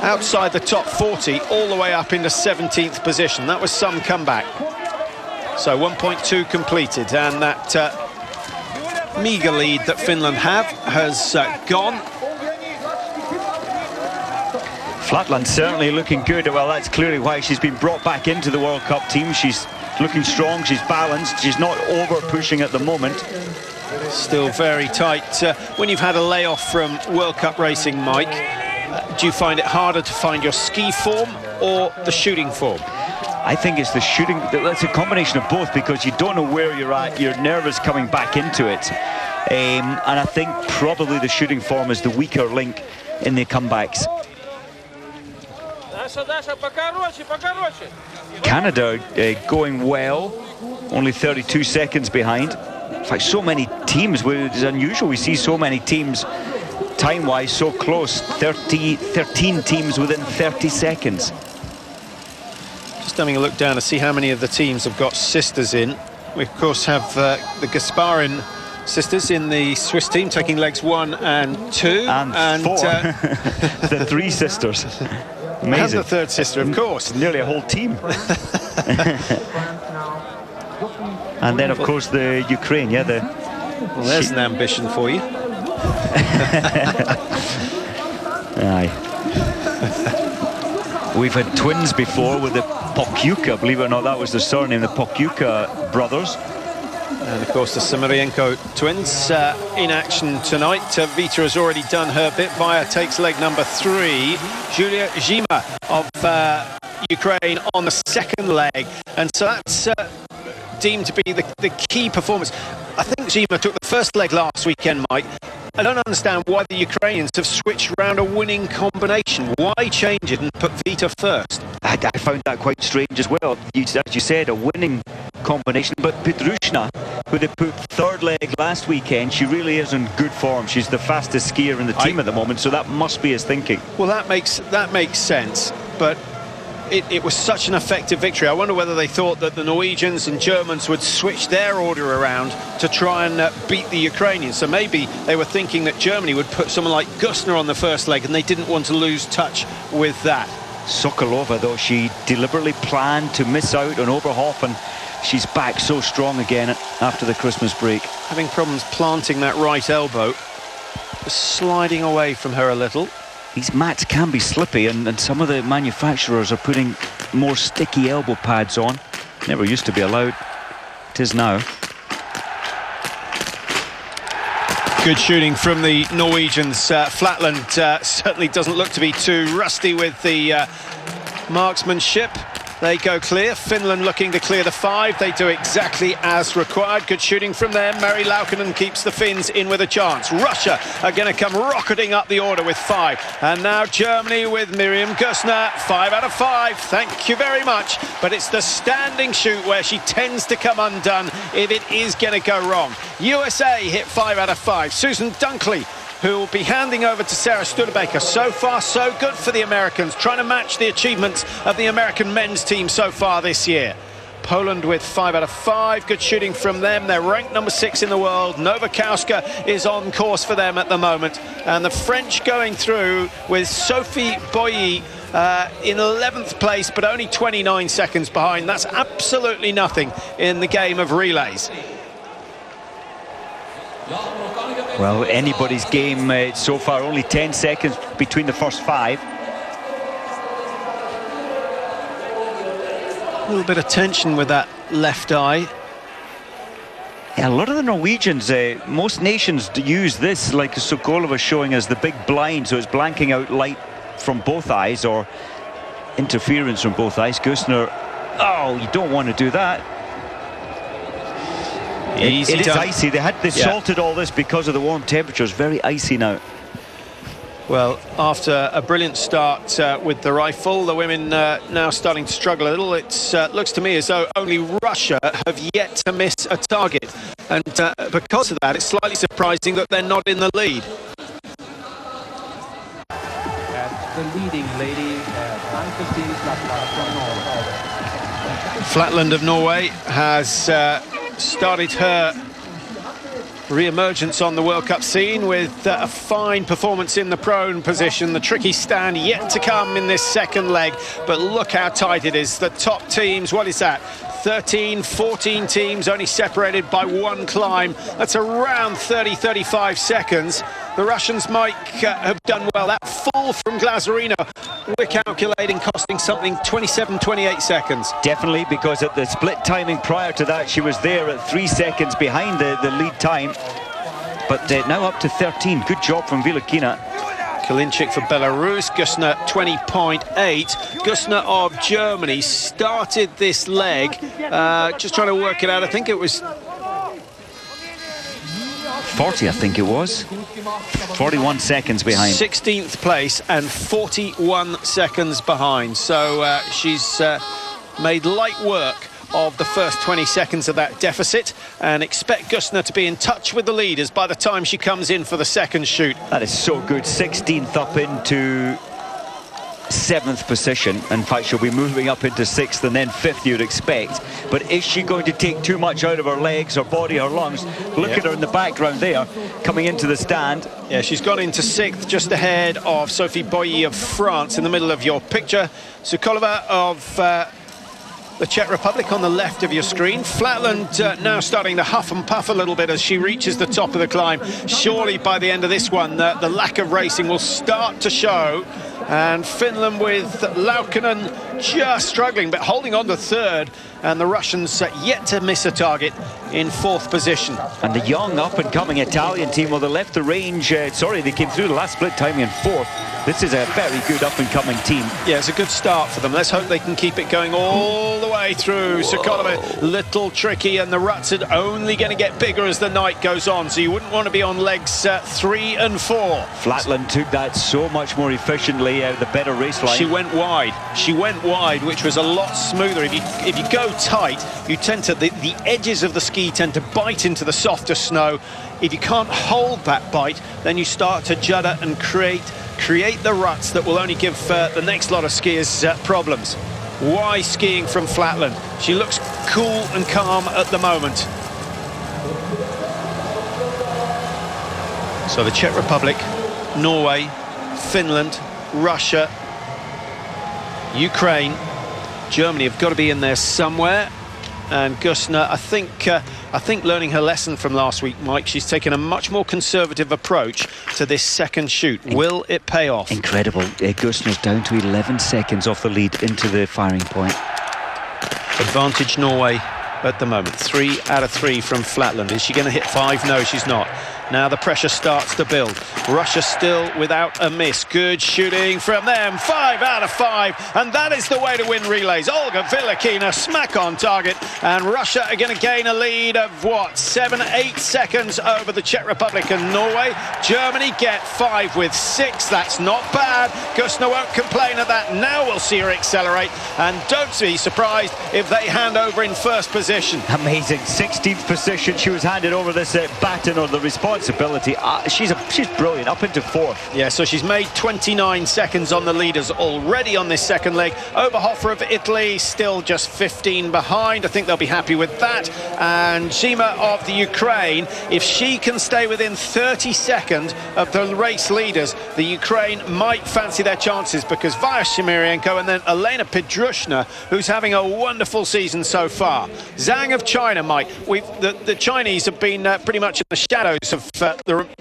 outside the top 40, all the way up into 17th position. That was some comeback. So 1.2 completed, and that meagre lead that Finland has gone. Flatland certainly looking good. Well, that's clearly why she's been brought back into the World Cup team. She's looking strong, she's balanced, she's not over pushing at the moment. Still very tight. When you've had a layoff from World Cup racing, Mike, do you find it harder to find your ski form or the shooting form? I think it's the shooting. That's a combination of both, because you don't know where you're at. You're nervous coming back into it. And I think probably the shooting form is the weaker link in the comebacks. Canada going well, only 32 seconds behind. In fact, so many teams, it's unusual we see so many teams time-wise so close. 13 teams within 30 seconds. Just having a look down to see how many of the teams have got sisters in. We of course have the Gasparin sisters in the Swiss team, taking legs 1 and 2. And 4. The 3 sisters. Amazing. And the third sister, of course. Nearly a whole team. And then, of course, the Ukraine, yeah. Well, there's an ambition for you. Aye. We've had twins before with the Pokyuka, believe it or not, that was the surname, the Pokyuka brothers. And of course the Samarienko twins in action tonight. Vita has already done her bit. Via takes leg number 3. Julia Zima of Ukraine on the second leg. And so that's deemed to be the key performance. I think Zima took the first leg last weekend, Mike. I don't understand why the Ukrainians have switched around a winning combination. Why change it and put Vita first? I found that quite strange as well. As you said, a winning combination. But Petrushna, who they put third leg last weekend, she really is in good form. She's the fastest skier in the team at the moment, so that must be his thinking. Well, that makes sense, but it was such an effective victory. I wonder whether they thought that the Norwegians and Germans would switch their order around to try and beat the Ukrainians. So maybe they were thinking that Germany would put someone like Gustner on the first leg, and they didn't want to lose touch with that. Sokolova, though, she deliberately planned to miss out on Oberhofen. She's back so strong again after the Christmas break. Having problems planting that right elbow, sliding away from her a little. These mats can be slippy, and some of the manufacturers are putting more sticky elbow pads on. Never used to be allowed. It is now. Good shooting from the Norwegians. Flatland certainly doesn't look to be too rusty with the marksmanship. They go clear. Finland looking to clear the 5. They do exactly as required. Good shooting from them. Mary Laukkanen keeps the Finns in with a chance. Russia are going to come rocketing up the order with 5. And now Germany with Miriam Gustner. 5 out of 5. Thank you very much. But it's the standing shoot where she tends to come undone if it is going to go wrong. USA hit 5 out of 5. Susan Dunkley, who will be handing over to Sarah Studebaker. So far, so good for the Americans, trying to match the achievements of the American men's team so far this year. Poland with 5 out of 5. Good shooting from them. They're ranked number 6 in the world. Nowakowska is on course for them at the moment. And the French going through with Sophie Boilly in 11th place, but only 29 seconds behind. That's absolutely nothing in the game of relays. Well, anybody's game so far, only 10 seconds between the first 5. A little bit of tension with that left eye. Yeah, a lot of the Norwegians, most nations use this, like Sokolova showing us, the big blind, so it's blanking out light from both eyes, or interference from both eyes. Gustner, oh, you don't want to do that. It is icy. They salted all this because of the warm temperatures. Very icy now. Well, after a brilliant start with the rifle, the women now starting to struggle a little. It looks to me as though only Russia have yet to miss a target. And because of that, it's slightly surprising that they're not in the lead. The leading lady, Ann-Kristin Flatland from Norway. Flatland of Norway has started her re-emergence on the World Cup scene with a fine performance in the prone position. The tricky stand yet to come in this second leg, but look how tight it is. The top teams, what is that? 13, 14 teams only separated by one climb. That's around 30-35 seconds. The Russians might have done well. That fall from Glazarino, we're calculating costing something 27-28 seconds. Definitely, because at the split timing prior to that, she was there at 3 seconds behind the lead time. But now up to 13. Good job from Vilakina. Kalinchik for Belarus, Gusner 20.8. Gusner of Germany started this leg, just trying to work it out, I think it was 40, I think it was. 41 seconds behind. 16th place and 41 seconds behind. So she's made light work of the first 20 seconds of that deficit, and expect Gusner to be in touch with the leaders by the time she comes in for the second shoot. That is so good. 16th up into 7th position. In fact, she'll be moving up into 6th and then 5th, you'd expect. But is she going to take too much out of her legs, her body, her lungs? Look at her in the background there, coming into the stand. Yeah, she's gone into 6th, just ahead of Sophie Boilly of France in the middle of your picture. Sokolova of the Czech Republic on the left of your screen. Flatland now starting to huff and puff a little bit as she reaches the top of the climb. Surely by the end of this one, the lack of racing will start to show. And Finland with Laukkanen just struggling, but holding on to 3rd. And the Russians yet to miss a target in 4th position. And the young up-and-coming Italian team, well, they left the range, they came through the last split timing in 4th. This is a very good up-and-coming team. Yeah, it's a good start for them. Let's hope they can keep it going all the way through. Sokolova, little tricky, and the ruts are only going to get bigger as the night goes on, so you wouldn't want to be on legs 3 and 4. Flatland took that so much more efficiently out of the better race line. She went wide, which was a lot smoother. If you go tight, you tend to, the edges of the ski tend to bite into the softer snow. If you can't hold that bite, then you start to judder and create the ruts that will only give the next lot of skiers problems. Why skiing from Flatland? She looks cool and calm at the moment. So the Czech Republic, Norway, Finland, Russia, Ukraine, Germany have got to be in there somewhere. And Gusner, I think learning her lesson from last week, Mike, she's taken a much more conservative approach to this second shoot. Will it pay off? Incredible. Gusner's down to 11 seconds off the lead into the firing point. Advantage Norway at the moment. 3 out of 3 from Flatland. Is she going to hit 5? No, she's not. Now the pressure starts to build. Russia still without a miss. Good shooting from them. 5 out of 5. And that is the way to win relays. Olga Vilakina smack on target. And Russia are going to gain a lead of, what, 7-8 seconds over the Czech Republic and Norway. Germany get 5 with 6. That's not bad. Gusner won't complain at that. Now we'll see her accelerate. And don't be surprised if they hand over in first position. Amazing. 16th position. She was handed over this baton, or the responsibility. She's brilliant, up into 4th. Yeah, so she's made 29 seconds on the leaders already on this second leg. Oberhofer of Italy still just 15 behind. I think they'll be happy with that. And Zima of the Ukraine, if she can stay within 30 seconds of the race leaders, the Ukraine might fancy their chances, because Vaya Shimirienko and then Elena Pedrushna, who's having a wonderful season so far. Zhang of China, Mike, the Chinese have been pretty much in the shadows of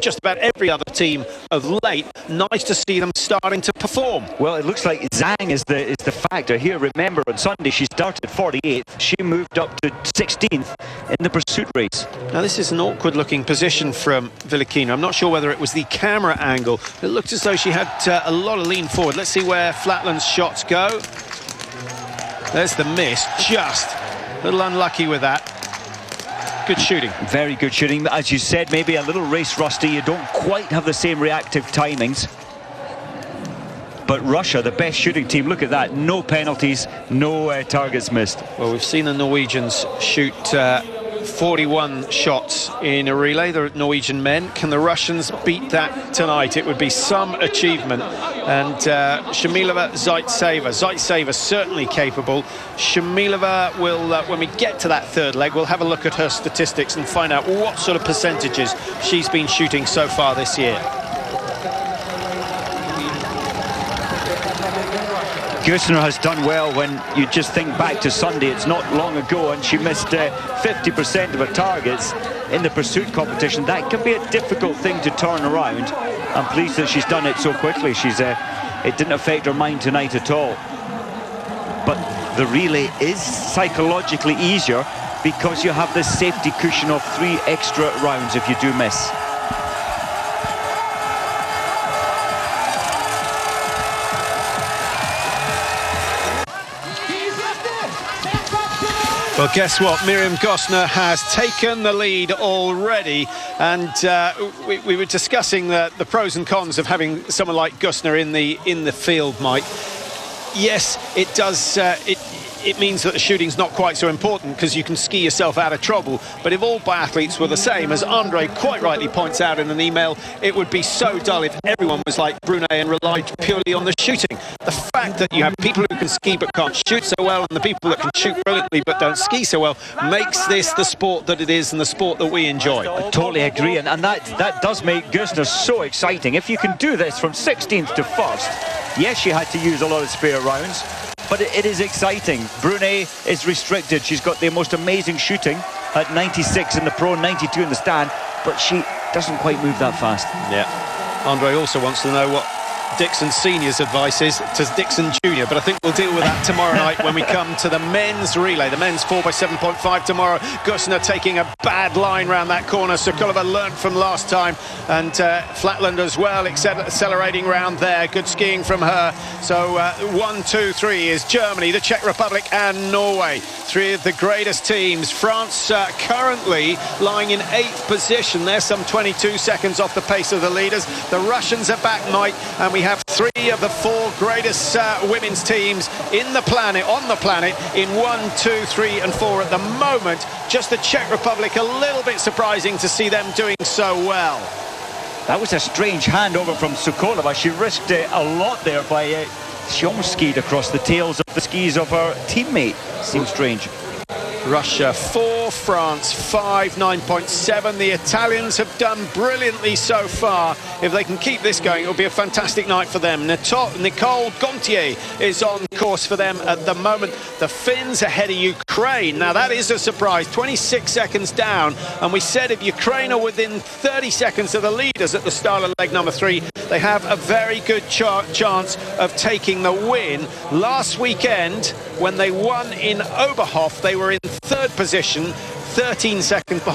just about every other team of late. Nice to see them starting to perform. Well, it looks like Zhang is the factor here. Remember, on Sunday she started 48th. She moved up to 16th in the pursuit race. Now this is an awkward looking position from Vilakina. I'm not sure whether it was the camera angle. It looked as though she had a lot of lean forward. Let's see where Flatland's shots go. There's the miss. Just a little unlucky with that. Good shooting. Very good shooting. As you said, maybe a little race rusty. You don't quite have the same reactive timings. But Russia, the best shooting team, look at that. No penalties, no targets missed. Well, we've seen the Norwegians shoot 41 shots in a relay, the Norwegian men. Can the Russians beat that tonight? It would be some achievement. And Shamilova, Zaitseva. Zaitseva certainly capable. Shamilova will, when we get to that third leg, we'll have a look at her statistics and find out what sort of percentages she's been shooting so far this year. Gusner has done well. When you just think back to Sunday, it's not long ago, and she missed 50% of her targets in the pursuit competition. That can be a difficult thing to turn around. I'm pleased that she's done it so quickly. It didn't affect her mind tonight at all. But the relay is psychologically easier because you have this safety cushion of 3 extra rounds if you do miss. Well, guess what? Miriam Gosner has taken the lead already, and we were discussing the pros and cons of having someone like Gosner in the field, Mike. Yes, it does. It means that the shooting's not quite so important because you can ski yourself out of trouble. But if all biathletes were the same, as Andre quite rightly points out in an email, it would be so dull if everyone was like Brunei and relied purely on the shooting. The fact that you have people who can ski but can't shoot so well, and the people that can shoot brilliantly but don't ski so well, makes this the sport that it is and the sport that we enjoy. I totally agree, and that does make Gusner so exciting. If you can do this from 16th to 1st, yes, she had to use a lot of spare rounds, but it is exciting. Brunei is restricted. She's got the most amazing shooting at 96 in the pro, 92 in the stand, but she doesn't quite move that fast. Yeah. Andre also wants to know what Dixon Senior's advice is to Dixon Junior, but I think we'll deal with that tomorrow night when we come to the men's relay. The men's 4x7.5 tomorrow. Gusner taking a bad line round that corner. Sokolova learnt from last time, and Flatland as well, accelerating round there. Good skiing from her. So 1, 2, 3 is Germany, the Czech Republic and Norway. 3 of the greatest teams. France currently lying in 8th position. They're some 22 seconds off the pace of the leaders. The Russians are back, Mike, and we have 3 of the 4 greatest women's teams on the planet in 1, 2, 3 and 4 at the moment. Just the Czech Republic, a little bit surprising to see them doing so well. That was a strange handover from Sokolova. She risked a lot there by she almost skied across the tails of the skis of her teammate. Seems strange. Russia 4, France 5, 9.7. The Italians have done brilliantly so far. If they can keep this going, it'll be a fantastic night for them. Nicole Gontier is on course for them at the moment. The Finns ahead of Ukraine. Now that is a surprise, 26 seconds down. And we said if Ukraine are within 30 seconds of the leaders at the start of leg number 3, they have a very good chance of taking the win. Last weekend, when they won in Oberhof, they were in 3rd position, 13 seconds behind